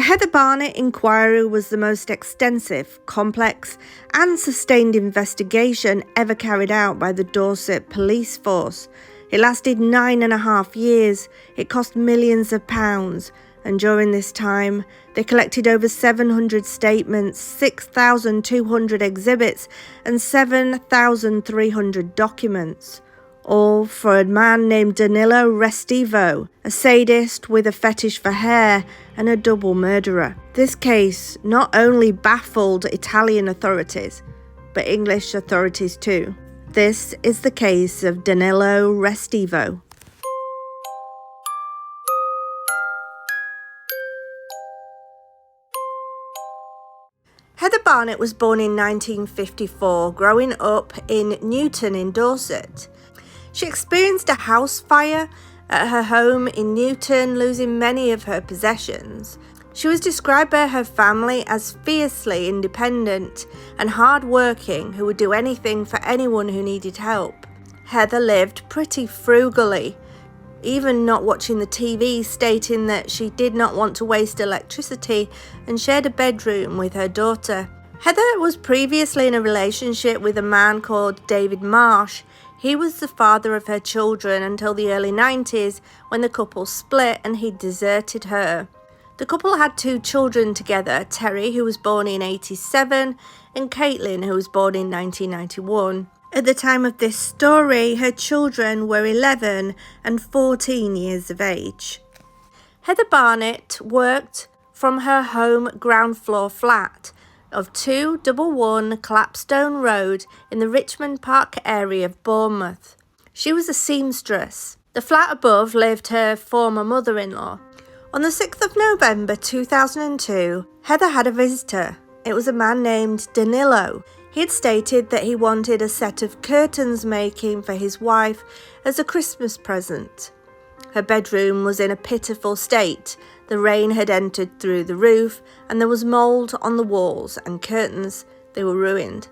Heather Barnett inquiry was the most extensive, complex and sustained investigation ever carried out by the Dorset police force. It lasted 9.5 years, it cost millions of pounds, and during this time they collected over 700 statements, 6,200 exhibits and 7,300 documents. All for a man named Danilo Restivo, a sadist with a fetish for hair and a double murderer. This case not only baffled Italian authorities, but English authorities too. This is the case of Danilo Restivo. Heather Barnett was born in 1954, growing up in Newton in Dorset. She experienced a house fire at her home in Newton, losing many of her possessions. She was described by her family as fiercely independent and hard-working who would do anything for anyone who needed help. Heather lived pretty frugally, even not watching the TV, stating that she did not want to waste electricity and shared a bedroom with her daughter. Heather was previously in a relationship with a man called David Marsh. He was the father of her children until the early 90s when the couple split and he deserted her. The couple had 2 children together, Terry, who was born in 87, and Caitlin, who was born in 1991. At the time of this story, her children were 11 and 14 years of age. Heather Barnett worked from her home ground floor flat of 211 Clapstone Road in the Richmond Park area of Bournemouth. She was a seamstress. The flat above lived her former mother-in-law. On the 6th of November 2002, Heather had a visitor. It was a man named Danilo. He had stated that he wanted a set of curtains making for his wife as a Christmas present. Her bedroom was in a pitiful state. The rain had entered through the roof and there was mould on the walls and curtains. They were ruined.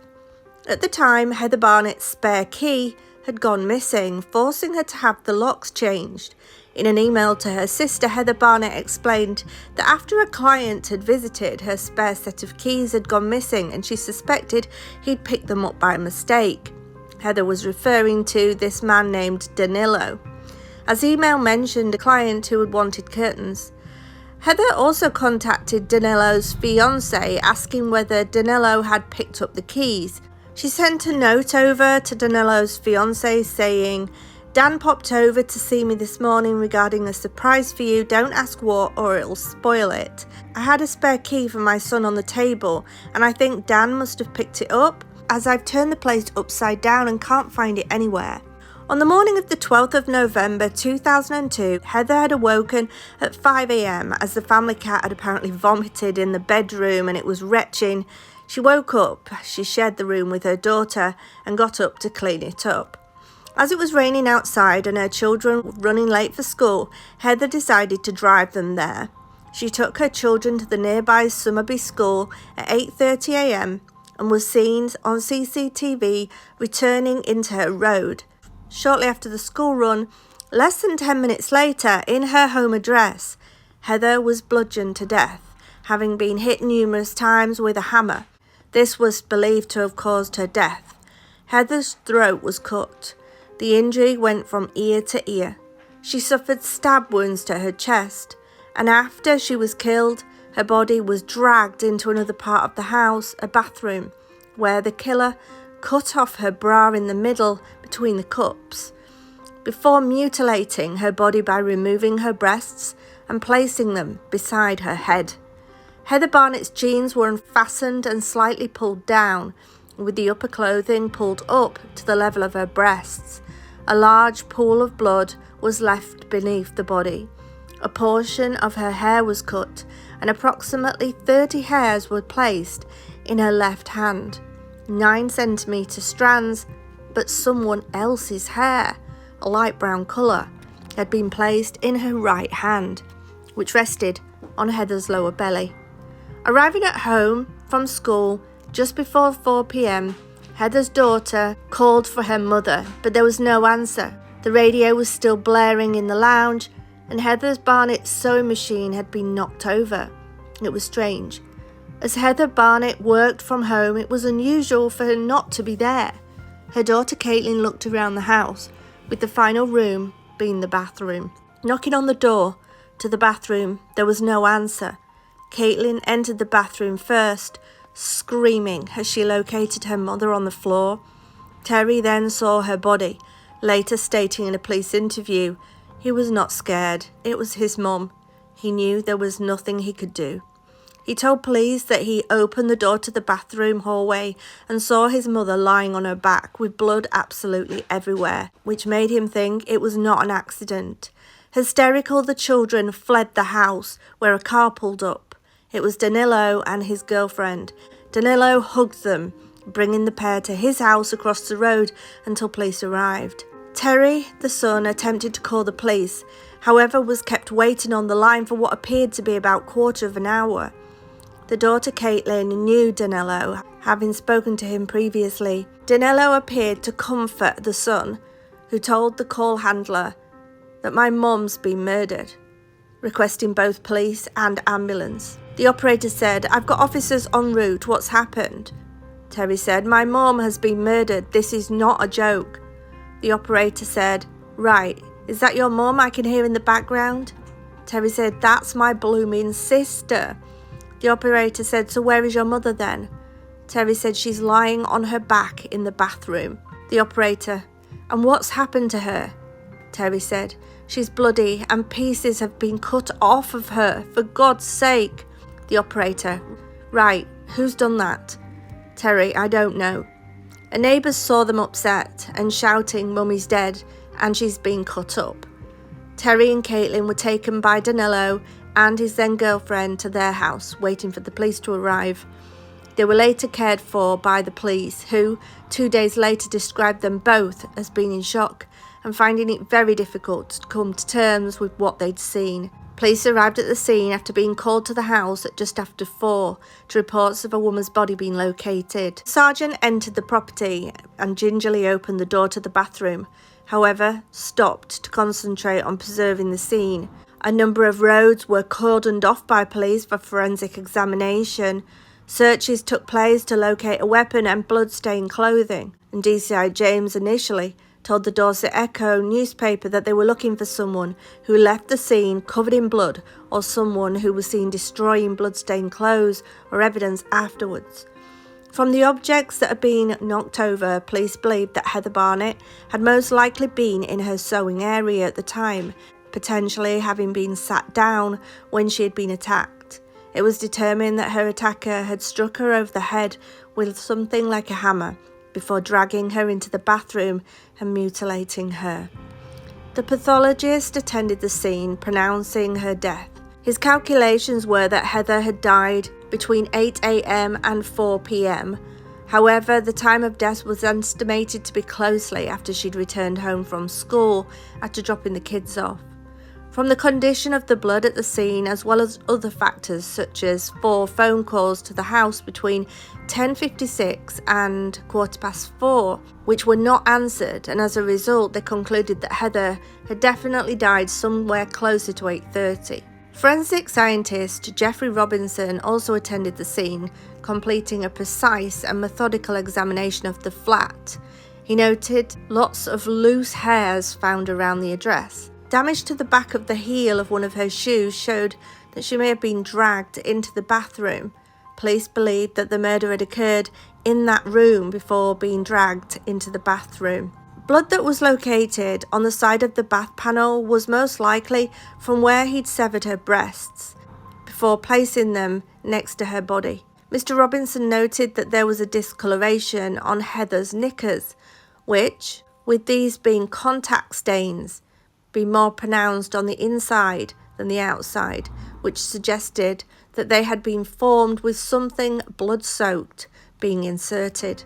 At the time, Heather Barnett's spare key had gone missing, forcing her to have the locks changed. In an email to her sister, Heather Barnett explained that after a client had visited, her spare set of keys had gone missing and she suspected he'd picked them up by mistake. Heather was referring to this man named Danilo. As the email mentioned a client who had wanted curtains. Heather also contacted Danilo's fiancé asking whether Danilo had picked up the keys. She sent a note over to Danilo's fiancé saying, "Dan popped over to see me this morning regarding a surprise for you. Don't ask what or it'll spoil it. I had a spare key for my son on the table and I think Dan must have picked it up as I've turned the place upside down and can't find it anywhere." On the morning of the 12th of November 2002, Heather had awoken at 5 a.m. as the family cat had apparently vomited in the bedroom and it was retching. She woke up, she shared the room with her daughter and got up to clean it up. As it was raining outside and her children were running late for school, Heather decided to drive them there. She took her children to the nearby Summerby school at 8:30 a.m. and was seen on CCTV returning into her road. Shortly after the school run, less than 10 minutes later, in her home address, Heather was bludgeoned to death, having been hit numerous times with a hammer. This was believed to have caused her death. Heather's throat was cut. The injury went from ear to ear. She suffered stab wounds to her chest, and after she was killed, her body was dragged into another part of the house, a bathroom, where the killer cut off her bra in the middle between the cups, before mutilating her body by removing her breasts and placing them beside her head. Heather Barnett's jeans were unfastened and slightly pulled down, with the upper clothing pulled up to the level of her breasts. A large pool of blood was left beneath the body. A portion of her hair was cut, and approximately 30 hairs were placed in her left hand. 9-centimetre strands, but someone else's hair, a light brown colour, had been placed in her right hand, which rested on Heather's lower belly. Arriving at home from school just before 4 p.m, Heather's daughter called for her mother, but there was no answer. The radio was still blaring in the lounge, and Heather Barnett's sewing machine had been knocked over. It was strange. As Heather Barnett worked from home, it was unusual for her not to be there. Her daughter Caitlin looked around the house, with the final room being the bathroom. Knocking on the door to the bathroom, there was no answer. Caitlin entered the bathroom first, screaming as she located her mother on the floor. Terry then saw her body, later stating in a police interview he was not scared. It was his mum. He knew there was nothing he could do. He told police that he opened the door to the bathroom hallway and saw his mother lying on her back with blood absolutely everywhere, which made him think it was not an accident. Hysterical, the children fled the house, where a car pulled up. It was Danilo and his girlfriend. Danilo hugged them, bringing the pair to his house across the road until police arrived. Terry, the son, attempted to call the police, however was kept waiting on the line for what appeared to be about a quarter of an hour. The daughter Caitlin knew Danilo, having spoken to him previously. Danilo appeared to comfort the son, who told the call handler that my mum's been murdered, requesting both police and ambulance. The operator said, "I've got officers en route, what's happened?" Terry said, "My mum has been murdered, this is not a joke." The operator said, "Right, is that your mum I can hear in the background?" Terry said, "That's my blooming sister." The operator said, "So where is your mother then?" Terry said, "She's lying on her back in the bathroom." The operator, "And what's happened to her?" Terry said, "She's bloody and pieces have been cut off of her, for God's sake." The operator, "Right, who's done that?" Terry, "I don't know." A neighbour saw them upset and shouting, "Mummy's dead and she's been cut up." Terry and Caitlin were taken by Danilo and his then girlfriend to their house, waiting for the police to arrive. They were later cared for by the police, who 2 days later described them both as being in shock and finding it very difficult to come to terms with what they'd seen. Police arrived at the scene after being called to the house at just after 4 to reports of a woman's body being located. The sergeant entered the property and gingerly opened the door to the bathroom, however, stopped to concentrate on preserving the scene. A number of roads were cordoned off by police for forensic examination. Searches took place to locate a weapon and blood-stained clothing, and DCI James initially told the Dorset Echo newspaper that they were looking for someone who left the scene covered in blood or someone who was seen destroying blood-stained clothes or evidence afterwards. From the objects that had been knocked over, police believed that Heather Barnett had most likely been in her sewing area at the time, potentially having been sat down when she had been attacked. It was determined that her attacker had struck her over the head with something like a hammer before dragging her into the bathroom and mutilating her. The pathologist attended the scene, pronouncing her death. His calculations were that Heather had died between 8 a.m. and 4 p.m. However, the time of death was estimated to be closely after she'd returned home from school after dropping the kids off. From the condition of the blood at the scene, as well as other factors such as 4 phone calls to the house between 10:56 and 4:15, which were not answered, and as a result they concluded that Heather had definitely died somewhere closer to 8:30. Forensic scientist Jeffrey Robinson also attended the scene, completing a precise and methodical examination of the flat. He noted lots of loose hairs found around the address. Damage to the back of the heel of one of her shoes showed that she may have been dragged into the bathroom. Police believed that the murder had occurred in that room before being dragged into the bathroom. Blood that was located on the side of the bath panel was most likely from where he'd severed her breasts before placing them next to her body. Mr. Robinson noted that there was a discoloration on Heather's knickers, which, with these being contact stains, be more pronounced on the inside than the outside, which suggested that they had been formed with something blood-soaked being inserted.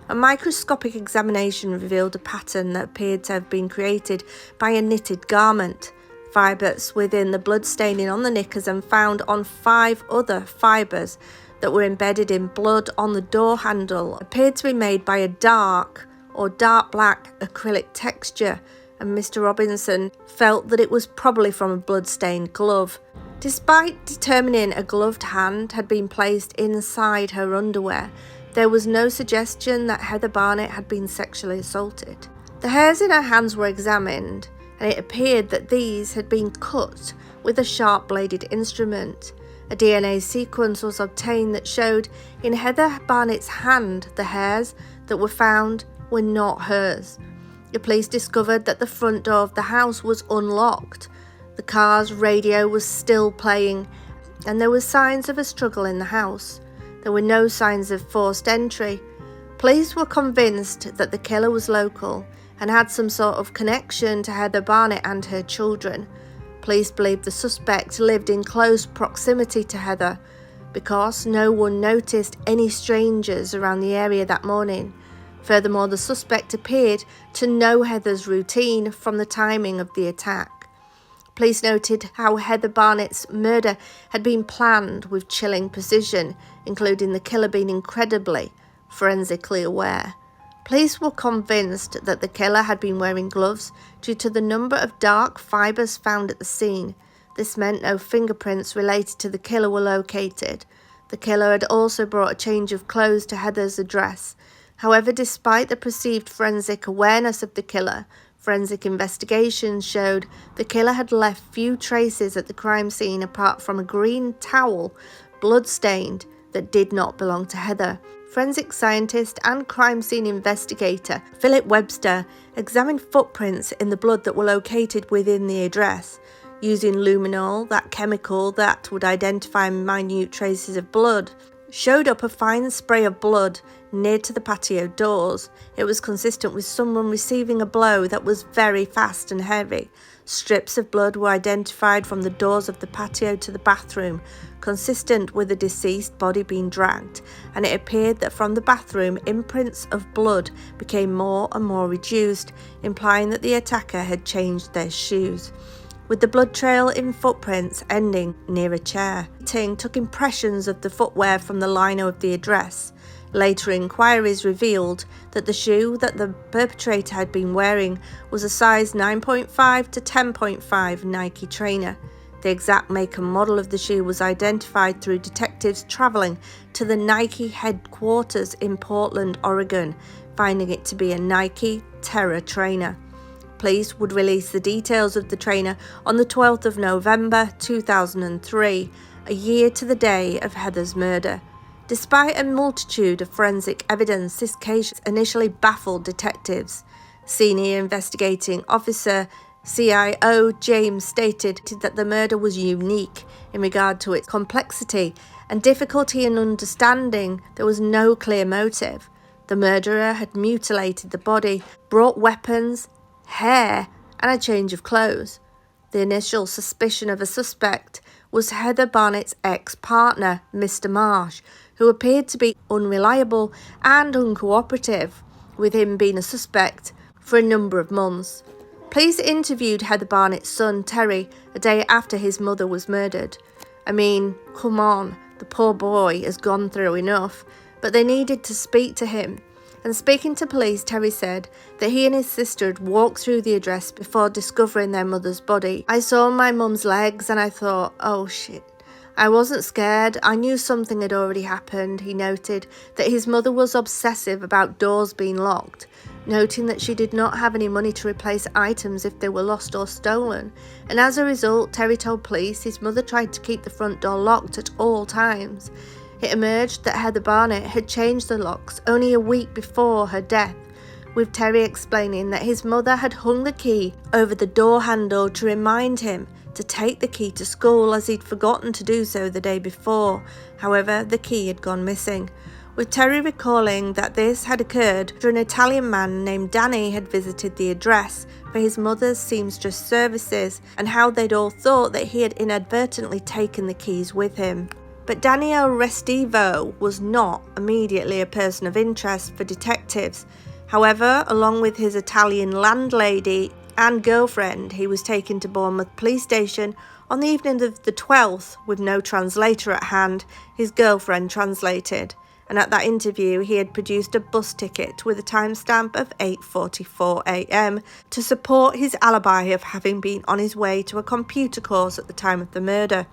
A microscopic examination revealed a pattern that appeared to have been created by a knitted garment. Fibres within the blood staining on the knickers and found on 5 other fibres that were embedded in blood on the door handle appeared to be made by a dark or dark black acrylic texture, and Mr. Robinson felt that it was probably from a blood-stained glove. Despite determining a gloved hand had been placed inside her underwear, there was no suggestion that Heather Barnett had been sexually assaulted. The hairs in her hands were examined, and it appeared that these had been cut with a sharp-bladed instrument. A DNA sequence was obtained that showed in Heather Barnett's hand the hairs that were found were not hers. The police discovered that the front door of the house was unlocked. The car's radio was still playing, and there were signs of a struggle in the house. There were no signs of forced entry. Police were convinced that the killer was local and had some sort of connection to Heather Barnett and her children. Police believed the suspect lived in close proximity to Heather because no one noticed any strangers around the area that morning. Furthermore, the suspect appeared to know Heather's routine from the timing of the attack. Police noted how Heather Barnett's murder had been planned with chilling precision, including the killer being incredibly forensically aware. Police were convinced that the killer had been wearing gloves due to the number of dark fibres found at the scene. This meant no fingerprints related to the killer were located. The killer had also brought a change of clothes to Heather's address. However, despite the perceived forensic awareness of the killer, forensic investigations showed the killer had left few traces at the crime scene apart from a green towel, blood-stained, that did not belong to Heather. Forensic scientist and crime scene investigator Philip Webster examined footprints in the blood that were located within the address. Using luminol, that chemical that would identify minute traces of blood, showed up a fine spray of blood near to the patio doors. It was consistent with someone receiving a blow that was very fast and heavy. Strips of blood were identified from the doors of the patio to the bathroom, consistent with the deceased body being dragged, and it appeared that from the bathroom, imprints of blood became more and more reduced, implying that the attacker had changed their shoes. With the blood trail in footprints ending near a chair, Ting took impressions of the footwear from the lino of the address. Later inquiries revealed that the shoe that the perpetrator had been wearing was a size 9.5 to 10.5 Nike trainer. The exact make and model of the shoe was identified through detectives travelling to the Nike headquarters in Portland, Oregon, finding it to be a Nike Terra trainer. Police would release the details of the trainer on the 12th of November 2003, a year to the day of Heather's murder. Despite a multitude of forensic evidence, this case initially baffled detectives. Senior investigating officer CIO James stated that the murder was unique in regard to its complexity and difficulty in understanding. There was no clear motive. The murderer had mutilated the body, brought weapons, hair, and a change of clothes. The initial suspicion of a suspect was Heather Barnett's ex-partner, Mr. Marsh, who appeared to be unreliable and uncooperative, with him being a suspect for a number of months. Police interviewed Heather Barnett's son, Terry, a day after his mother was murdered. I mean, come on, the poor boy has gone through enough, but they needed to speak to him. And speaking to police, Terry said that he and his sister had walked through the address before discovering their mother's body. I saw my mum's legs and I thought, oh shit. I wasn't scared, I knew something had already happened. He noted that his mother was obsessive about doors being locked, noting that she did not have any money to replace items if they were lost or stolen. And as a result, Terry told police his mother tried to keep the front door locked at all times. It emerged that Heather Barnett had changed the locks only a week before her death, with Terry explaining that his mother had hung the key over the door handle to remind him to take the key to school as he'd forgotten to do so the day before. However, the key had gone missing, with Terry recalling that this had occurred after an Italian man named Danny had visited the address for his mother's seamstress services and how they'd all thought that he had inadvertently taken the keys with him. But Danilo Restivo was not immediately a person of interest for detectives. However, along with his Italian landlady and girlfriend, he was taken to Bournemouth Police Station on the evening of the 12th with no translator at hand. His girlfriend translated, and at that interview he had produced a bus ticket with a timestamp of 8:44 a.m. to support his alibi of having been on his way to a computer course at the time of the murder.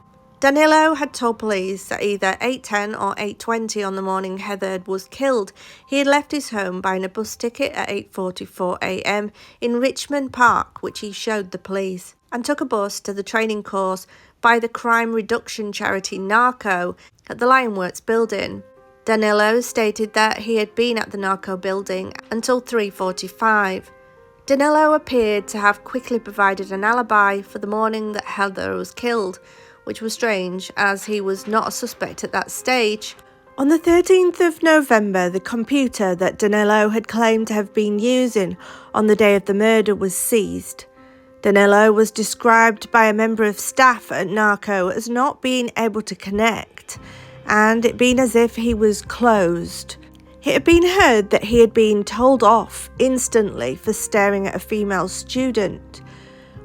Danilo had told police at either 8:10 or 8:20 on the morning Heather was killed. He had left his home buying a bus ticket at 8:44 a.m. in Richmond Park, which he showed the police, and took a bus to the training course by the crime reduction charity Narco at the Lionworks building. Danilo stated that he had been at the Narco building until 3:45. Danilo appeared to have quickly provided an alibi for the morning that Heather was killed, which was strange as he was not a suspect at that stage. On the 13th of November, the computer that Danilo had claimed to have been using on the day of the murder was seized. Danilo was described by a member of staff at Narco as not being able to connect, and it being as if he was closed. It had been heard that he had been told off instantly for staring at a female student.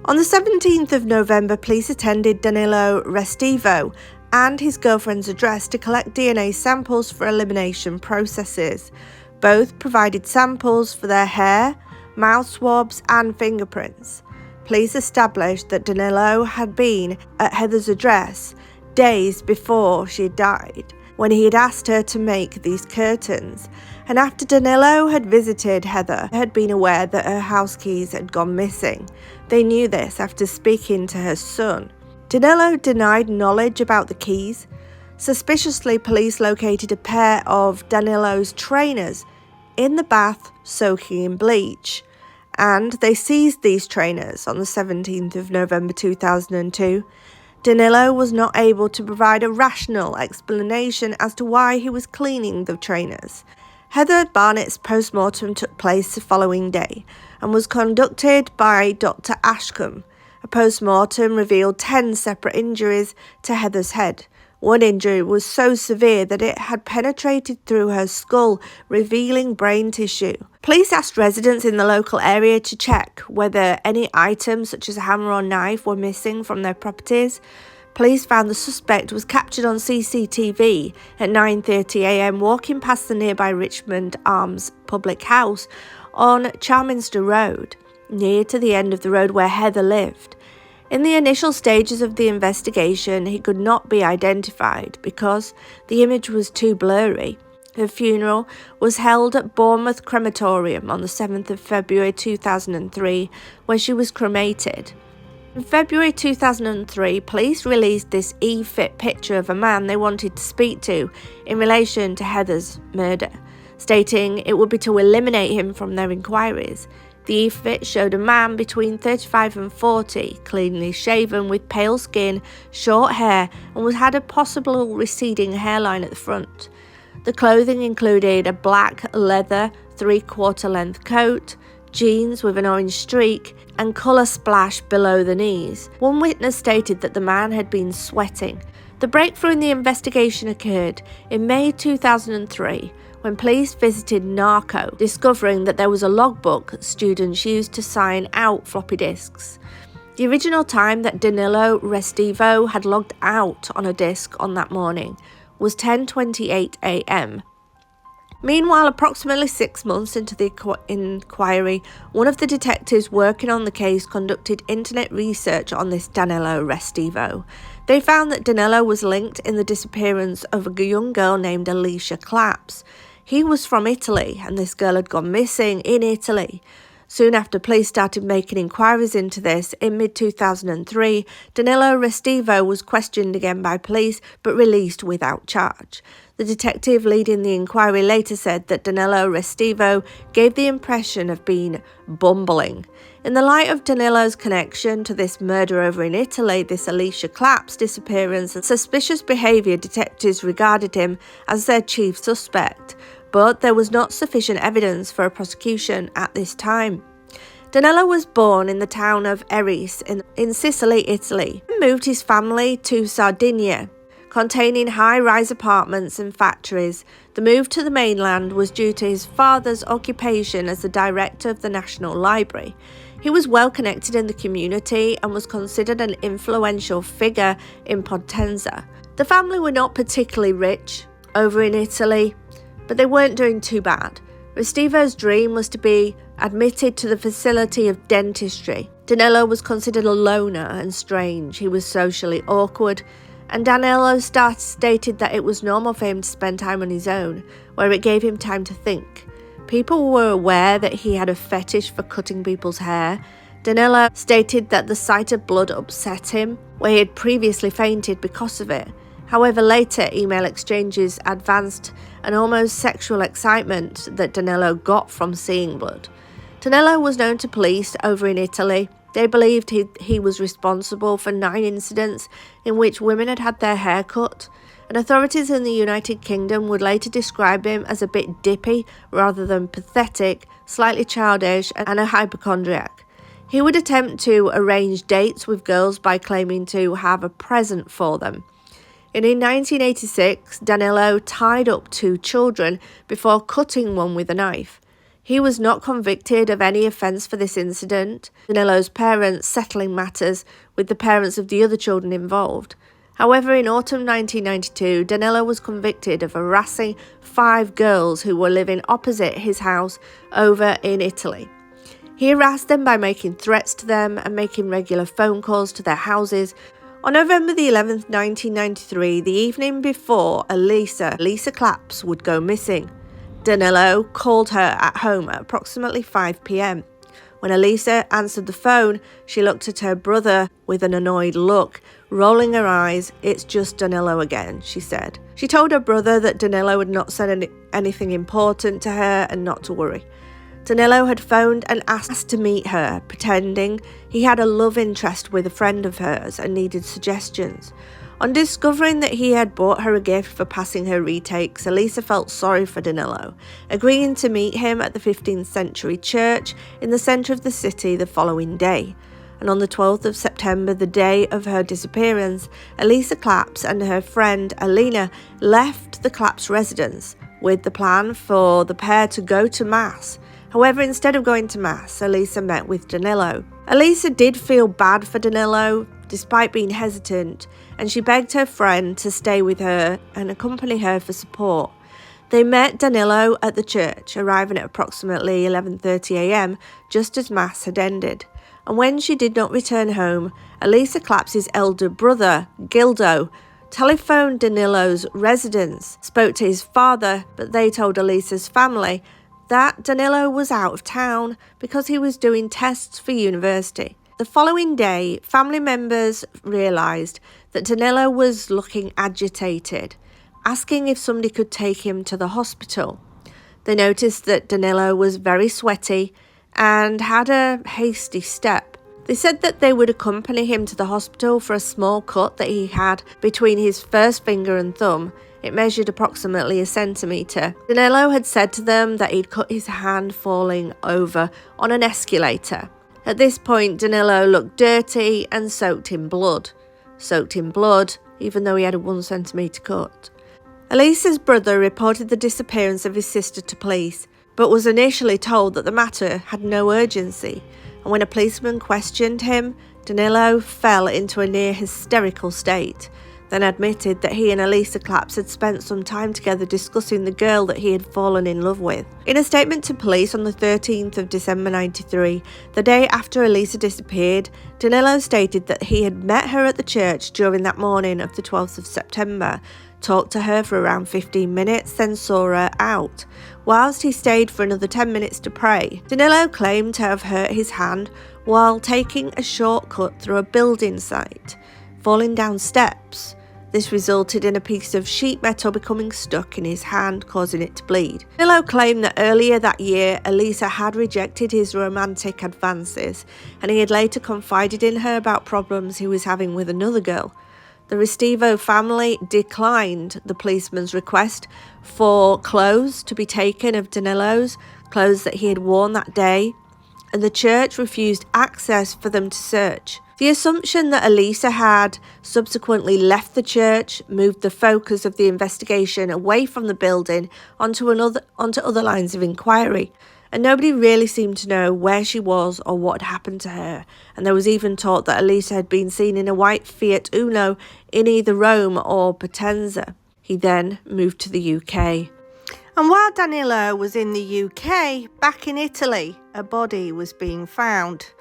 On the 17th of November, police attended Danilo Restivo and his girlfriend's address to collect DNA samples for elimination processes. Both provided samples for their hair, mouth swabs and fingerprints. Police established that Danilo had been at Heather's address days before she had died, when he had asked her to make these curtains, and after Danilo had visited Heather, had been aware that her house keys had gone missing. They knew this after speaking to her son. Danilo denied knowledge about the keys. Suspiciously, police located a pair of Danilo's trainers in the bath soaking in bleach, and they seized these trainers on the 17th of November 2002. Danilo was not able to provide a rational explanation as to why he was cleaning the trainers. Heather Barnett's post-mortem took place the following day and was conducted by Dr. Ashcombe. A post-mortem revealed 10 separate injuries to Heather's head. One injury was so severe that it had penetrated through her skull, revealing brain tissue. Police asked residents in the local area to check whether any items such as a hammer or knife were missing from their properties. Police found the suspect was captured on CCTV at 9:30 a.m. walking past the nearby Richmond Arms public house on Charminster Road, near to the end of the road where Heather lived. In the initial stages of the investigation, he could not be identified because the image was too blurry. Her funeral was held at Bournemouth Crematorium on the 7th of February 2003, where she was cremated. In February 2003, police released this e-fit picture of a man they wanted to speak to in relation to Heather's murder, stating it would be to eliminate him from their inquiries. The e-fit showed a man between 35 and 40, cleanly shaven with pale skin, short hair, and had a possible receding hairline at the front. The clothing included a black leather 3/4 length coat, jeans with an orange streak, and colour splash below the knees. One witness stated that the man had been sweating. The breakthrough in the investigation occurred in May 2003 when police visited Narco, discovering that there was a logbook students used to sign out floppy disks. The original time that Danilo Restivo had logged out on a disk on that morning was 10:28 a.m. Meanwhile, approximately 6 months into the inquiry, one of the detectives working on the case conducted internet research on this Danilo Restivo. They found that Danilo was linked in the disappearance of a young girl named Elisa Claps. He was from Italy, and this girl had gone missing in Italy. Soon after police started making inquiries into this, in mid-2003, Danilo Restivo was questioned again by police but released without charge. The detective leading the inquiry later said that Danilo Restivo gave the impression of being bumbling. In the light of Danilo's connection to this murder over in Italy, this Elisa Claps disappearance and suspicious behaviour, detectives regarded him as their chief suspect, but there was not sufficient evidence for a prosecution at this time. Danilo was born in the town of Eris in Sicily, Italy, and moved his family to Sardinia, containing high-rise apartments and factories. The move to the mainland was due to his father's occupation as the director of the National Library. He was well connected in the community and was considered an influential figure in Potenza. The family were not particularly rich over in Italy, but they weren't doing too bad. Restivo's dream was to be admitted to the facility of dentistry. Danilo was considered a loner and strange. He was socially awkward and Danilo stated that it was normal for him to spend time on his own, where it gave him time to think. People were aware that he had a fetish for cutting people's hair. Danilo stated that the sight of blood upset him, where he had previously fainted because of it. However, later email exchanges advanced an almost sexual excitement that Danilo got from seeing blood. Danilo was known to police over in Italy. They believed he was responsible for 9 incidents in which women had had their hair cut, and authorities in the United Kingdom would later describe him as a bit dippy rather than pathetic, slightly childish, and a hypochondriac. He would attempt to arrange dates with girls by claiming to have a present for them. And in 1986, Danilo tied up 2 children before cutting one with a knife. He was not convicted of any offence for this incident, Danilo's parents settling matters with the parents of the other children involved. However, in autumn 1992, Danilo was convicted of harassing 5 girls who were living opposite his house over in Italy. He harassed them by making threats to them and making regular phone calls to their houses. On November the 11th, 1993, the evening before Elisa Claps would go missing, Danilo called her at home at approximately 5 p.m. When Elisa answered the phone, she looked at her brother with an annoyed look, rolling her eyes. "It's just Danilo again," she said. She told her brother that Danilo had not said anything important to her and not to worry. Danilo had phoned and asked to meet her, pretending he had a love interest with a friend of hers and needed suggestions. On discovering that he had bought her a gift for passing her retakes, Elisa felt sorry for Danilo, agreeing to meet him at the 15th century church in the centre of the city the following day. And on the 12th of September, the day of her disappearance, Elisa Claps and her friend Alina left the Claps residence with the plan for the pair to go to Mass. However, instead of going to Mass, Elisa met with Danilo. Elisa did feel bad for Danilo, despite being hesitant, and she begged her friend to stay with her and accompany her for support. They met Danilo at the church, arriving at approximately 11:30 a.m, just as Mass had ended. And when she did not return home, Elisa Claps' elder brother, Gildo, telephoned Danilo's residence, spoke to his father, but they told Elisa's family that Danilo was out of town because he was doing tests for university. The following day, family members realised that Danilo was looking agitated, asking if somebody could take him to the hospital. They noticed that Danilo was very sweaty and had a hasty step. They said that they would accompany him to the hospital for a small cut that he had between his first finger and thumb. It measured approximately 1 centimetre. Danilo had said to them that he'd cut his hand falling over on an escalator. At this point, Danilo looked dirty and soaked in blood. Even though he had a 1 centimetre cut. Elisa's brother reported the disappearance of his sister to police, but was initially told that the matter had no urgency. And when a policeman questioned him, Danilo fell into a near hysterical state, then admitted that he and Elisa Claps had spent some time together discussing the girl that he had fallen in love with. In a statement to police on the 13th of December 93, the day after Elisa disappeared, Danilo stated that he had met her at the church during that morning of the 12th of September, talked to her for around 15 minutes, then saw her out. Whilst he stayed for another 10 minutes to pray, Danilo claimed to have hurt his hand while taking a shortcut through a building site, falling down steps. This resulted in a piece of sheet metal becoming stuck in his hand, causing it to bleed. Danilo claimed that earlier that year, Elisa had rejected his romantic advances, and he had later confided in her about problems he was having with another girl. The Restivo family declined the policeman's request for clothes to be taken of Danilo's, clothes that he had worn that day, and the church refused access for them to search. The assumption that Elisa had subsequently left the church moved the focus of the investigation away from the building onto other lines of inquiry, and nobody really seemed to know where she was or what had happened to her, and there was even talk that Elisa had been seen in a white Fiat Uno in either Rome or Potenza. He then moved to the UK. And while Danilo was in the UK, back in Italy, a body was being found.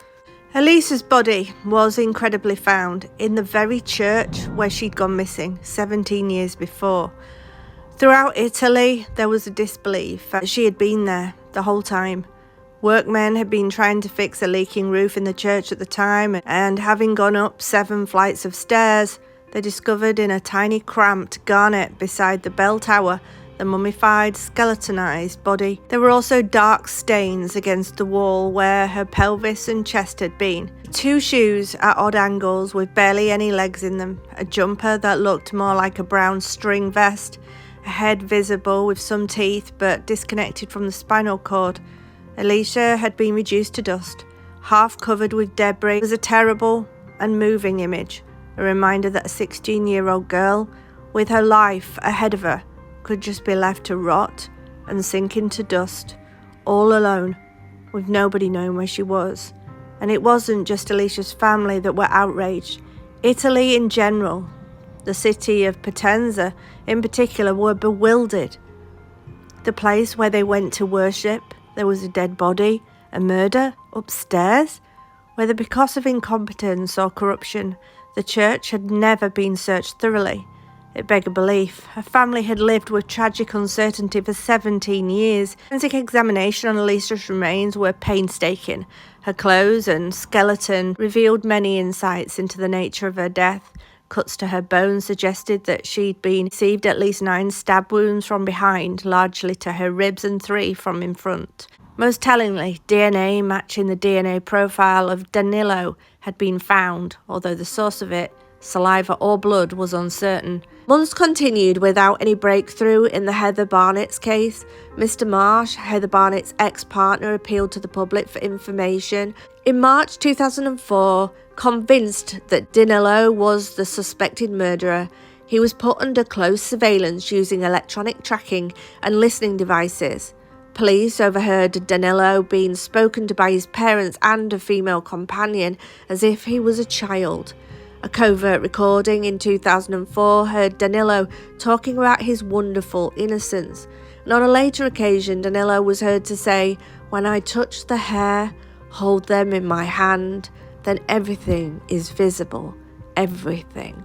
Elisa's body was incredibly found in the very church where she'd gone missing 17 years before. Throughout Italy, there was a disbelief that she had been there the whole time. Workmen had been trying to fix a leaking roof in the church at the time, and having gone up 7 flights of stairs, they discovered in a tiny cramped garnet beside the bell tower the mummified, skeletonized body. There were also dark stains against the wall where her pelvis and chest had been. 2 shoes at odd angles with barely any legs in them, a jumper that looked more like a brown string vest, a head visible with some teeth but disconnected from the spinal cord. Elisa had been reduced to dust, half covered with debris. It was a terrible and moving image, a reminder that a 16-year-old girl, with her life ahead of her, could just be left to rot and sink into dust, all alone, with nobody knowing where she was. And it wasn't just Elisa's family that were outraged. Italy in general, the city of Potenza in particular, were bewildered. The place where they went to worship, there was a dead body, a murder upstairs, whether because of incompetence or corruption. The church had never been searched thoroughly. It begged belief. Her family had lived with tragic uncertainty for 17 years. Forensic examination on Elisa's remains were painstaking. Her clothes and skeleton revealed many insights into the nature of her death. Cuts to her bones suggested that she'd received at least 9 stab wounds from behind, largely to her ribs, and 3 from in front. Most tellingly, DNA matching the DNA profile of Danilo had been found, although the source of it, saliva or blood, was uncertain. Months continued without any breakthrough in the Heather Barnett's case. Mr. Marsh, Heather Barnett's ex-partner, appealed to the public for information. In March 2004, convinced that Danilo was the suspected murderer, he was put under close surveillance using electronic tracking and listening devices. Police overheard Danilo being spoken to by his parents and a female companion as if he was a child. A covert recording in 2004 heard Danilo talking about his wonderful innocence. And on a later occasion, Danilo was heard to say, "When I touch the hair, hold them in my hand, then everything is visible, everything."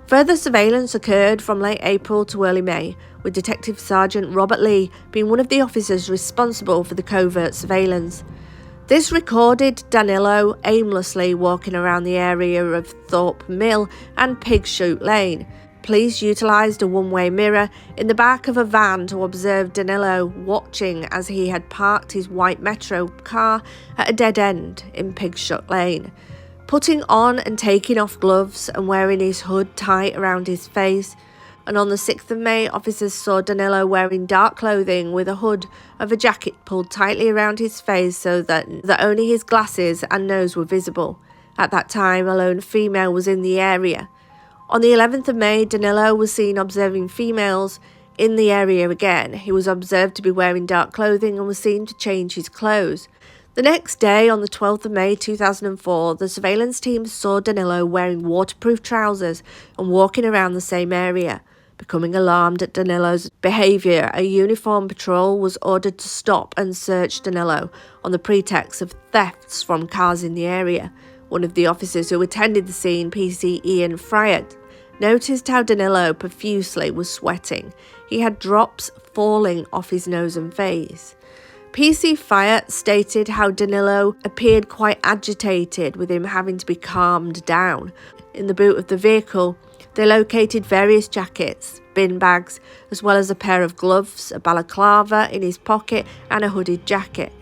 Further surveillance occurred from late April to early May, with Detective Sergeant Robert Lee being one of the officers responsible for the covert surveillance. This recorded Danilo aimlessly walking around the area of Thorpe Mill and Pigshoot Lane. Police utilised a one-way mirror in the back of a van to observe Danilo watching as he had parked his white Metro car at a dead end in Pigshoot Lane. Putting on and taking off gloves and wearing his hood tight around his face. And on the 6th of May, officers saw Danilo wearing dark clothing with a hood of a jacket pulled tightly around his face so that only his glasses and nose were visible. At that time, a lone female was in the area. On the 11th of May, Danilo was seen observing females in the area again. He was observed to be wearing dark clothing and was seen to change his clothes. The next day, on the 12th of May 2004, the surveillance team saw Danilo wearing waterproof trousers and walking around the same area. Becoming alarmed at Danilo's behaviour, a uniformed patrol was ordered to stop and search Danilo on the pretext of thefts from cars in the area. One of the officers who attended the scene, PC Ian Fryatt, noticed how Danilo profusely was sweating. He had drops falling off his nose and face. PC Fryatt stated how Danilo appeared quite agitated, with him having to be calmed down. In the boot of the vehicle, they located various jackets, bin bags, as well as a pair of gloves, a balaclava in his pocket and a hooded jacket.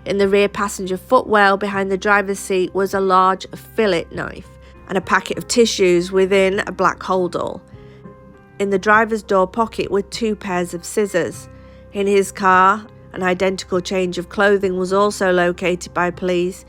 In the rear passenger footwell behind the driver's seat was a large fillet knife and a packet of tissues within a black holdall. In the driver's door pocket were 2 pairs of scissors. In his car, an identical change of clothing was also located by police.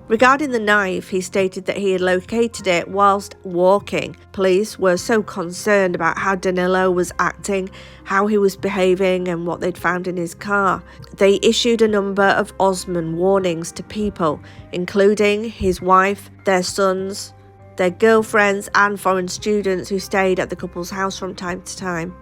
Regarding the knife, he stated that he had located it whilst walking. Police were so concerned about how Danilo was acting, how he was behaving, and what they'd found in his car. They issued a number of Osman warnings to people, including his wife, their sons, their girlfriends, and foreign students who stayed at the couple's house from time to time.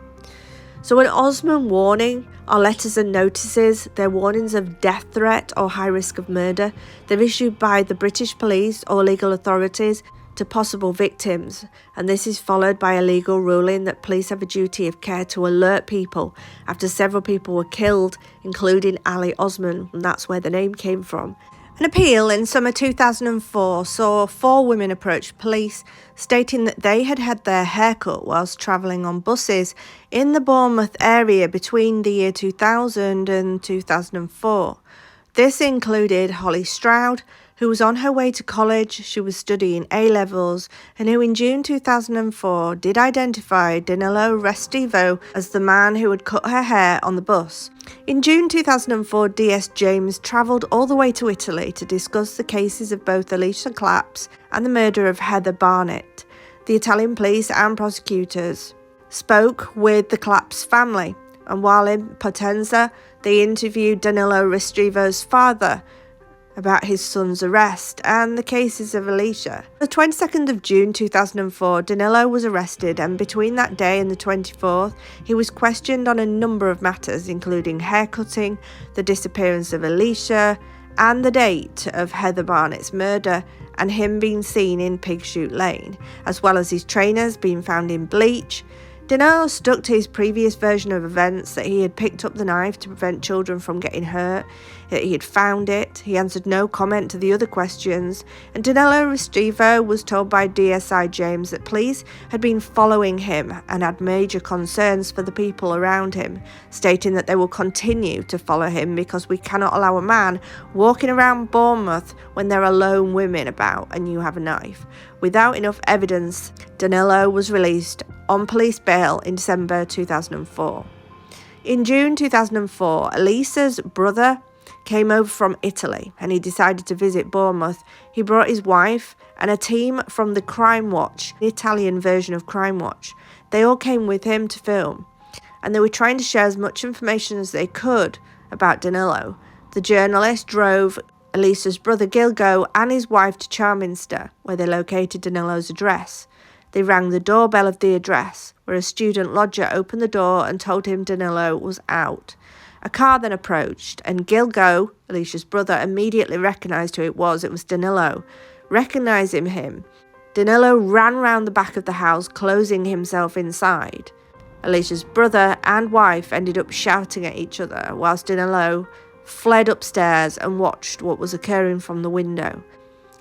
So an Osmond warning are letters and notices. They're warnings of death threat or high risk of murder. They're issued by the British police or legal authorities to possible victims, and this is followed by a legal ruling that police have a duty of care to alert people after several people were killed, including Ali Osman, and that's where the name came from. An appeal in summer 2004 saw 4 women approach police stating that they had had their hair cut whilst travelling on buses in the Bournemouth area between the year 2000 and 2004. This included Holly Stroud, who was on her way to college. She was studying A-levels, and who in June 2004 did identify Danilo Restivo as the man who had cut her hair on the bus. In June 2004, DS James travelled all the way to Italy to discuss the cases of both Elisa Claps and the murder of Heather Barnett. The Italian police and prosecutors spoke with the Claps family, and while in Potenza, they interviewed Danilo Restivo's father about his son's arrest and the cases of Elisa. The 22nd of June 2004, Danilo was arrested, and between that day and the 24th, he was questioned on a number of matters, including haircutting, the disappearance of Elisa, and the date of Heather Barnett's murder, and him being seen in Pigshoot Lane, as well as his trainers being found in bleach. Danilo stuck to his previous version of events, that he had picked up the knife to prevent children from getting hurt, that he had found it. He answered no comment to the other questions, and Danilo Restivo was told by DSI James that police had been following him and had major concerns for the people around him, stating that they will continue to follow him because we cannot allow a man walking around Bournemouth when there are lone women about and you have a knife. Without enough evidence, Danilo was released on police bail in December 2004. In June 2004, Elisa's brother came over from Italy and he decided to visit Bournemouth. He brought his wife and a team from the Crime Watch, the Italian version of Crime Watch. They all came with him to film, and they were trying to share as much information as they could about Danilo. The journalist drove Elisa's brother Gilgo and his wife to Charminster, where they located Danilo's address. They rang the doorbell of the address, where a student lodger opened the door and told him Danilo was out. A car then approached, and Gilgo, Elisa's brother, immediately recognised who it was. It was Danilo. Recognising him, Danilo ran round the back of the house, closing himself inside. Elisa's brother and wife ended up shouting at each other, whilst Danilo fled upstairs and watched what was occurring from the window.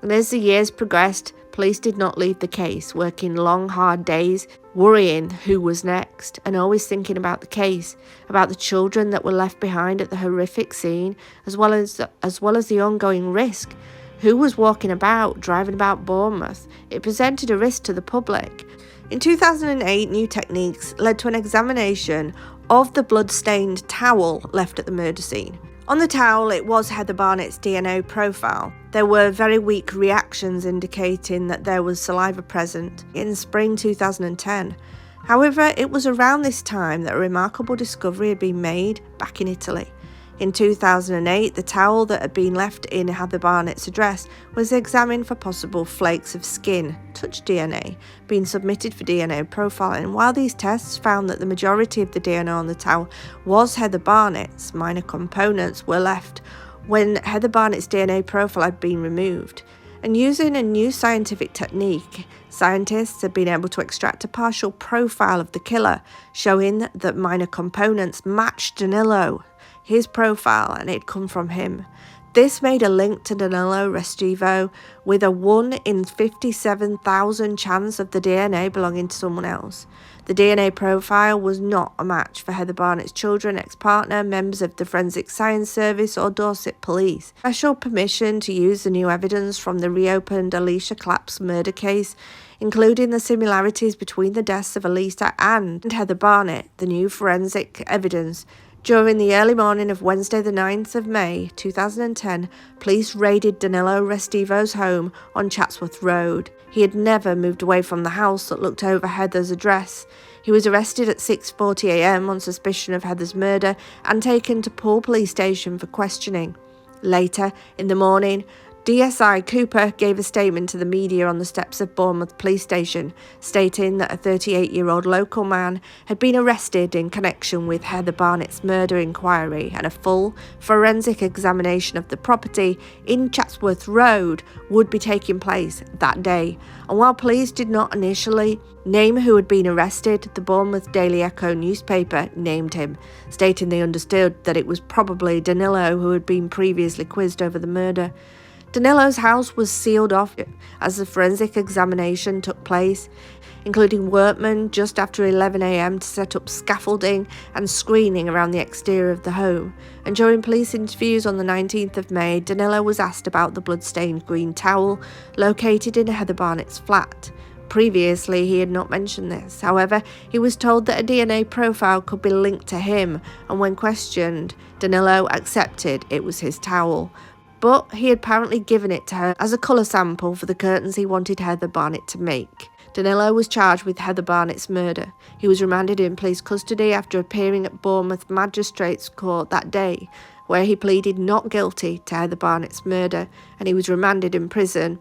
And as the years progressed, police did not leave the case, working long, hard days, worrying who was next, and always thinking about the case, about the children that were left behind at the horrific scene, as well as the ongoing risk. Who was walking about, driving about Bournemouth? It presented a risk to the public. In 2008, new techniques led to an examination of the blood-stained towel left at the murder scene. On the towel, it was Heather Barnett's DNA profile. There were very weak reactions indicating that there was saliva present in spring 2010. However, it was around this time that a remarkable discovery had been made back in Italy. In 2008, the towel that had been left in Heather Barnett's address was examined for possible flakes of skin, touch DNA, being submitted for DNA profiling. And while these tests found that the majority of the DNA on the towel was Heather Barnett's, minor components were left when Heather Barnett's DNA profile had been removed. And using a new scientific technique, scientists had been able to extract a partial profile of the killer, showing that minor components matched Danilo, his profile, and it had come from him. This made a link to Danilo Restivo with a 1 in 57,000 chance of the DNA belonging to someone else. The DNA profile was not a match for Heather Barnett's children, ex-partner, members of the Forensic Science Service or Dorset Police. Special permission to use the new evidence from the reopened Elisa Claps murder case, including the similarities between the deaths of Elisa and Heather Barnett, the new forensic evidence. During the early morning of Wednesday the 9th of May 2010, police raided Danilo Restivo's home on Chatsworth Road. He had never moved away from the house that looked over Heather's address. He was arrested at 6:40 a.m. on suspicion of Heather's murder and taken to Poole Police Station for questioning. Later in the morning, DSI Cooper gave a statement to the media on the steps of Bournemouth Police Station, stating that a 38-year-old local man had been arrested in connection with Heather Barnett's murder inquiry, and a full forensic examination of the property in Chatsworth Road would be taking place that day. And while police did not initially name who had been arrested, the Bournemouth Daily Echo newspaper named him, stating they understood that it was probably Danilo, who had been previously quizzed over the murder. Danilo's house was sealed off as the forensic examination took place, including workmen just after 11 a.m. to set up scaffolding and screening around the exterior of the home. And during police interviews on the 19th of May, Danilo was asked about the blood-stained green towel located in Heather Barnett's flat. Previously, he had not mentioned this. However, he was told that a DNA profile could be linked to him, and when questioned, Danilo accepted it was his towel. But he had apparently given it to her as a colour sample for the curtains he wanted Heather Barnett to make. Danilo was charged with Heather Barnett's murder. He was remanded in police custody after appearing at Bournemouth Magistrates Court that day, where he pleaded not guilty to Heather Barnett's murder, and he was remanded in prison.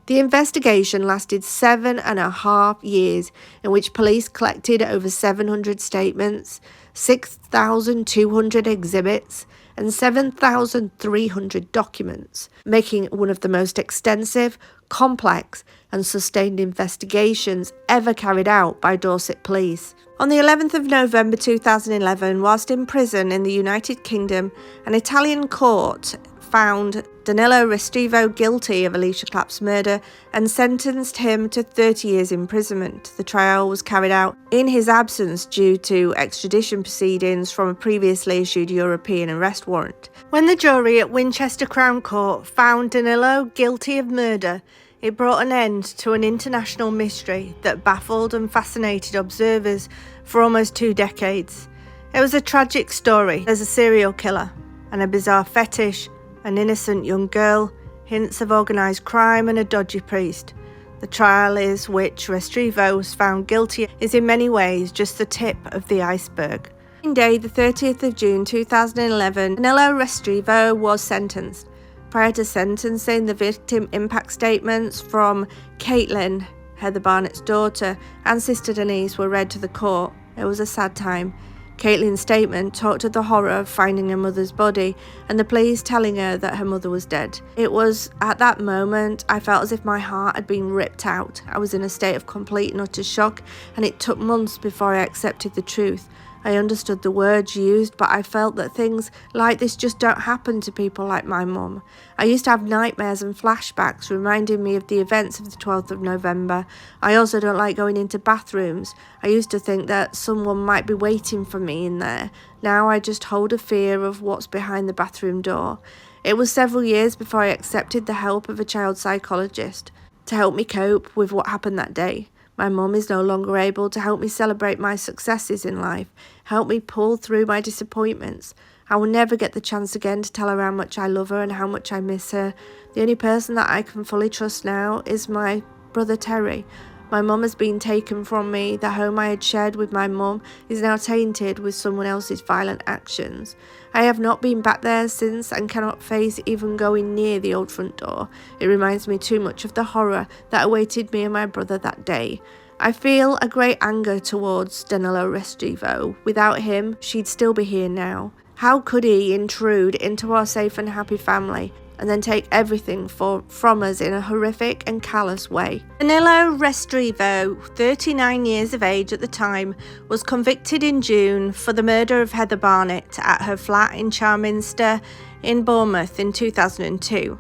The investigation lasted 7.5 years, in which police collected over 700 statements, 6,200 exhibits, and 7,300 documents, making it one of the most extensive, complex, and sustained investigations ever carried out by Dorset Police. On the 11th of November 2011, whilst in prison in the United Kingdom, an Italian court found Danilo Restivo guilty of Elisa Clapp's murder and sentenced him to 30 years imprisonment. The trial was carried out in his absence due to extradition proceedings from a previously issued European arrest warrant. When the jury at Winchester Crown Court found Danilo guilty of murder, it brought an end to an international mystery that baffled and fascinated observers for almost 2 decades. It was a tragic story. There's a serial killer and a bizarre fetish, an innocent young girl, hints of organised crime, and a dodgy priest. The trial is which Restivo was found guilty is in many ways just the tip of the iceberg. On day the 30th of June 2011, Danilo Restivo was sentenced. Prior to sentencing, the victim impact statements from Caitlin, Heather Barnett's daughter, and sister Denise were read to the court. It was a sad time. Caitlin's statement talked of the horror of finding her mother's body and the police telling her that her mother was dead. It was at that moment I felt as if my heart had been ripped out. I was in a state of complete and utter shock, and it took months before I accepted the truth. I understood the words used, but I felt that things like this just don't happen to people like my mum. I used to have nightmares and flashbacks reminding me of the events of the 12th of November. I also don't like going into bathrooms. I used to think that someone might be waiting for me in there. Now I just hold a fear of what's behind the bathroom door. It was several years before I accepted the help of a child psychologist to help me cope with what happened that day. My mum is no longer able to help me celebrate my successes in life, help me pull through my disappointments. I will never get the chance again to tell her how much I love her and how much I miss her. The only person that I can fully trust now is my brother Terry. My mum has been taken from me. The home I had shared with my mum is now tainted with someone else's violent actions. I have not been back there since and cannot face even going near the old front door. It reminds me too much of the horror that awaited me and my brother that day. I feel a great anger towards Danilo Restivo. Without him, she'd still be here now. How could he intrude into our safe and happy family and then take everything from us in a horrific and callous way? Danilo Restivo, 39 years of age at the time, was convicted in June for the murder of Heather Barnett at her flat in Charminster in Bournemouth in 2002.